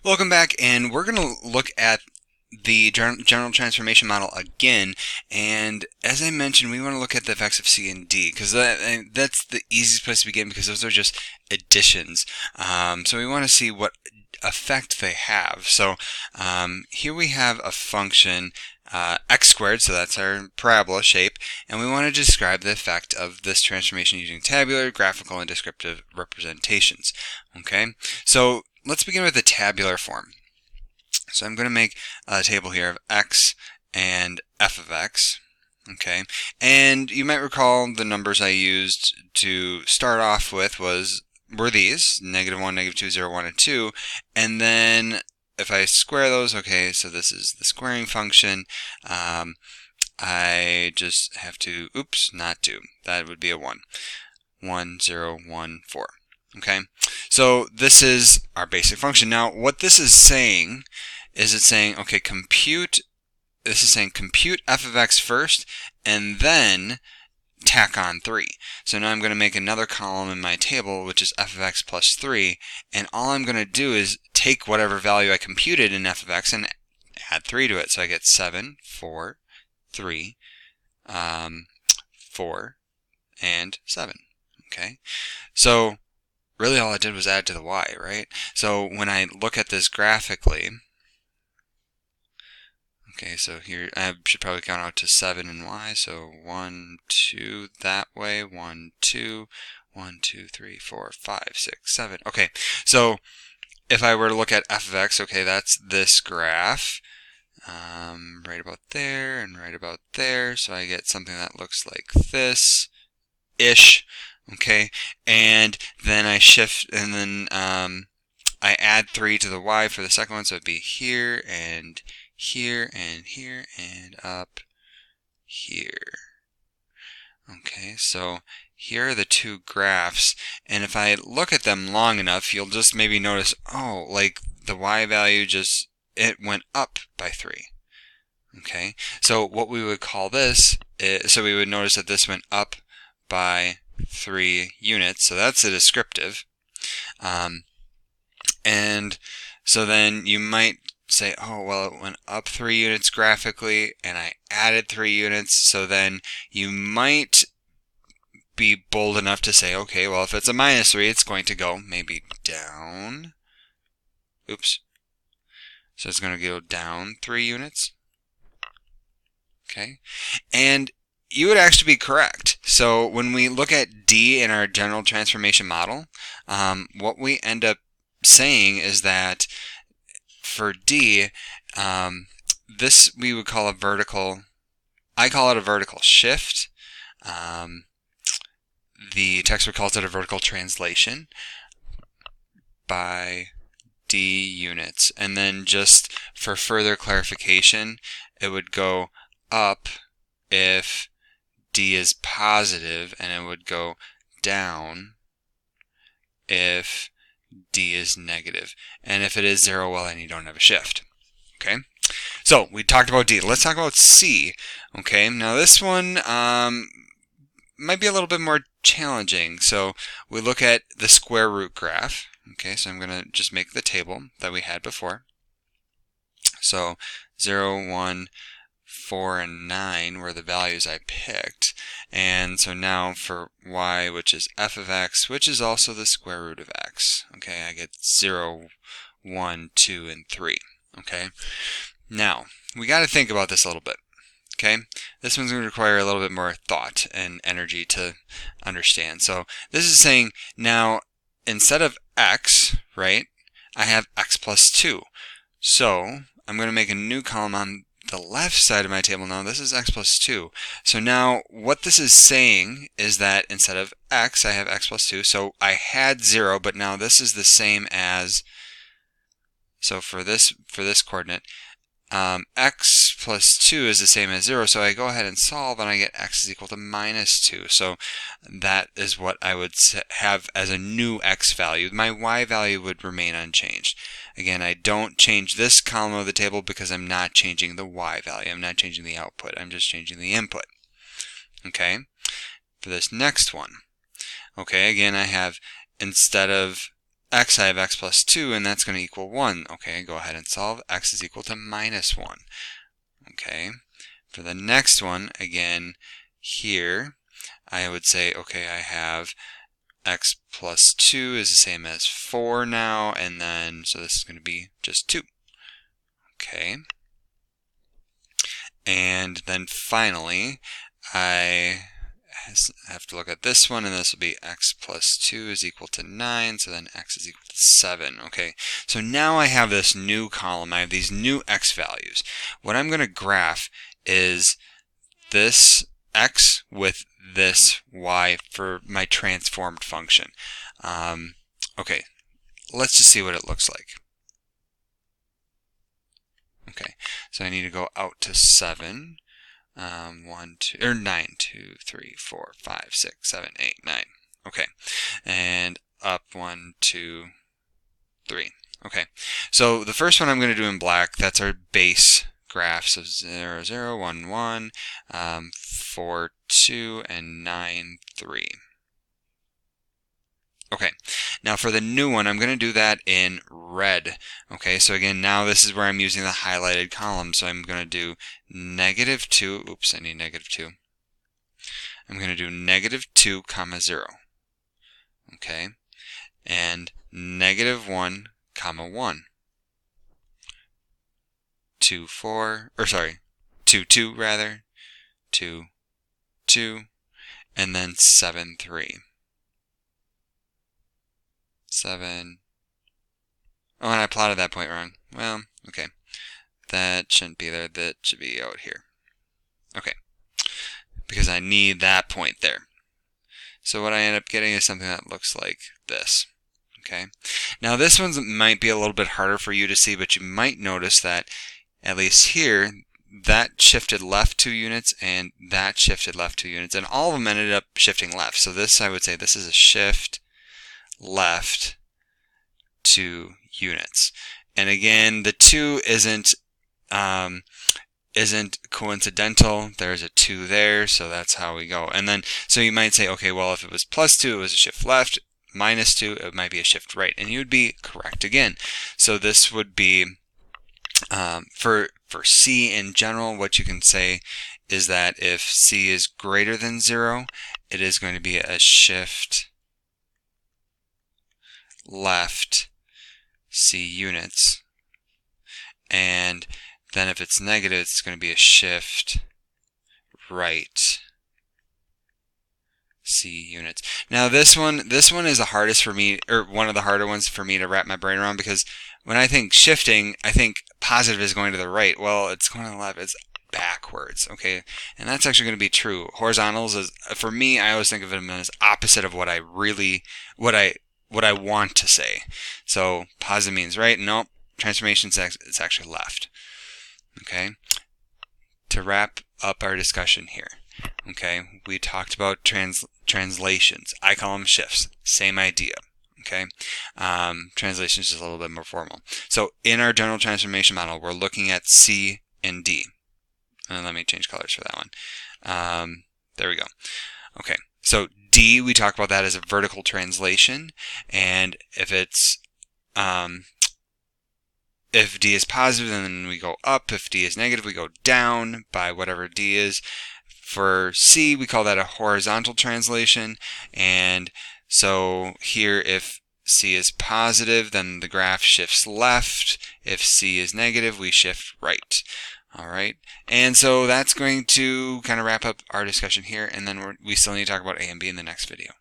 Welcome back, and we're going to look at the general transformation model again. And as I mentioned, we want to look at the effects of C and D because that's the easiest place to begin because those are just additions. So we want to see what effect they have. So here we have a function x squared, so that's our parabola shape, and we want to describe the effect of this transformation using tabular, graphical, and descriptive representations. Okay, so let's begin with the tabular form. So I'm going to make a table here of x and f of x. Okay, and you might recall the numbers I used to start off with were these, -1, -2, 0, 1, and 2, and then if I square those, okay, so this is the squaring function. I just have to, oops, not 2. That would be a 1. 1, 0, 1, 4. Okay, so this is our basic function. Now, what this is saying is it's saying, okay, compute f of x first, and then tack on 3. So now I'm going to make another column in my table, which is f of x plus 3, and all I'm going to do is take whatever value I computed in f of x and add 3 to it. So I get 7, 4, 3, 4, and 7. Okay, so really all I did was add to the y, right? So when I look at this graphically, okay, so here I should probably count out to 7 in y. So 1, 2 that way, 1, 2, 1, 2, 3, 4, 5, 6, 7. Okay, so if I were to look at f of x, okay, that's this graph, right about there and right about there. So I get something that looks like this-ish. Okay, and then I shift, and then I add 3 to the y for the second one, so it'd be here and here and here and up here. Okay, so here are the two graphs, and if I look at them long enough, you'll just maybe notice, oh, like the y value it went up by 3. Okay, so what we would call this so we would notice that this went up by 3 units, so that's a descriptive. And so then you might say, oh, well, it went up 3 units graphically, and I added 3 units, so then you might be bold enough to say, okay, well, if it's a -3, it's going to go maybe down. Oops. So it's going to go down 3 units. Okay. And you would actually be correct. So when we look at D in our general transformation model, what we end up saying is that for D, this we would call a vertical, I call it a vertical shift. The textbook calls it a vertical translation by D units. And then just for further clarification, it would go up if D is positive, and it would go down if D is negative. And if it is 0, well, then you don't have a shift. Okay, so we talked about D. Let's talk about C. Okay, now this one might be a little bit more challenging. So we look at the square root graph. Okay, so I'm going to just make the table that we had before. So 0, 1, 4, and 9 were the values I picked. And so now for y, which is f of x, which is also the square root of x. Okay, I get 0, 1, 2, and 3. Okay, now we got to think about this a little bit. Okay, this one's going to require a little bit more thought and energy to understand. So this is saying now instead of x, right, I have x plus 2. So I'm going to make a new column on the left side of my table now. This is x plus 2. So now what this is saying is that instead of x, I have x plus 2. So I had 0, but now this is the same as, so for this coordinate, x plus 2 is the same as 0, so I go ahead and solve, and I get x is equal to -2. So that is what I would have as a new x value. My y value would remain unchanged. Again, I don't change this column of the table because I'm not changing the y value. I'm not changing the output. I'm just changing the input. Okay, for this next one, okay, again, I have, instead of x, I have x plus 2, and that's going to equal 1. Okay, go ahead and solve. X is equal to minus 1. Okay, for the next one, again, here, I would say, okay, I have x plus 2 is the same as 4 now, and then, so this is going to be just 2. Okay. And then finally, I have to look at this one, and this will be x plus 2 is equal to 9, so then x is equal to 7. Okay, so now I have this new column. I have these new x values. What I'm going to graph is this x with this y for my transformed function. Okay, let's just see what it looks like. Okay, so I need to go out to 7. 1, 2, or 9, 2, 3, 4, 5, 6, 7, 8, 9. Okay, and up 1, 2, 3. Okay, so the first one I'm going to do in black. That's our base graph. So 0, 0, 1, 1, 4, 2, and 9, 3. Okay, now for the new one, I'm going to do that in red. Okay, so again, now this is where I'm using the highlighted column. So I'm going to do negative 2. Oops, I need negative 2. I'm going to do negative 2, comma 0. Okay, and negative 1, comma 1. 2, 4, or sorry, 2, 2 rather. 2, 2, and then 7, 3. 7. Oh, and I plotted that point wrong. Well, okay. That shouldn't be there. That should be out here. Okay. Because I need that point there. So what I end up getting is something that looks like this. Okay. Now this one might be a little bit harder for you to see, but you might notice that at least here, that shifted left 2 units and that shifted left 2 units, and all of them ended up shifting left. So this, I would say, this is a shift left 2 units. And again, the 2 isn't coincidental. There's a 2 there, so that's how we go. And then, so you might say, okay, well, if it was plus 2, it was a shift left. Minus 2, it might be a shift right. And you would be correct again. So this would be, for C in general, what you can say is that if C is greater than 0, it is going to be a shift left C units, and then if it's negative, it's going to be a shift right C units. Now this one is the hardest for me, or one of the harder ones for me to wrap my brain around, because when I think shifting, I think positive is going to the right. Well, it's going to the left. It's backwards, okay? And that's actually going to be true. Horizontals is, for me, I always think of them as opposite of what I want to say. So positive means right. Nope. Transformation is actually left. Okay. To wrap up our discussion here, okay, we talked about translations. I call them shifts. Same idea. Okay. Translation is just a little bit more formal. So in our general transformation model, we're looking at C and D. And let me change colors for that one. There we go. Okay. So D, we talk about that as a vertical translation, and if it's if D is positive, then we go up. If D is negative, we go down by whatever D is. For C, we call that a horizontal translation, and so here, if C is positive, then the graph shifts left. If C is negative, we shift right. All right, and so that's going to kind of wrap up our discussion here, and then we still need to talk about A and B in the next video.